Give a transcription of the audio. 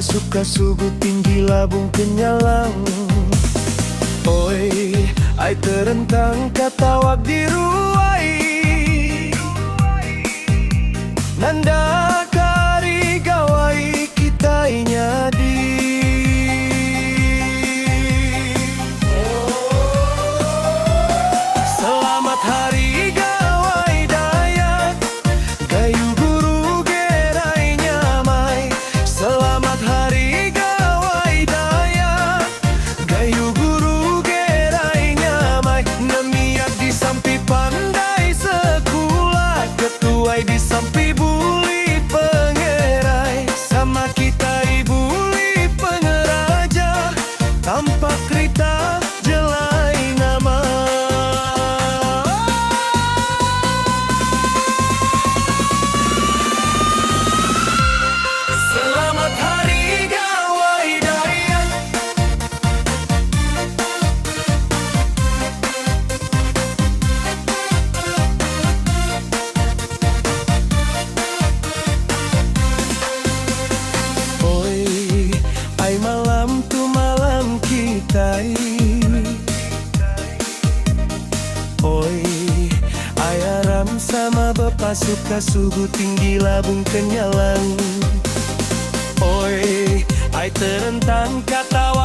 suka sugu tinggi labung kenyalang. Oi, ai terentang katawag di ruai Nanda kari gawai kita nyadi. Selamat hari gawai Dayak, kayu guru gerai nyamai. Selamat hari gawai Dayak, kayu guru gerai nyamai. Nemiak di sampi pandai sekolah, ketuai di sampi buli pengerai. Sama kita ibuli pengeraja, tampak kerita jelai nama. Selamat hari gawai Dayak. Oi, ai malam tu malam kita. Oi, ai aram sama bapak suka sugu tinggi labung kenyalang. Oi, ai terentang kata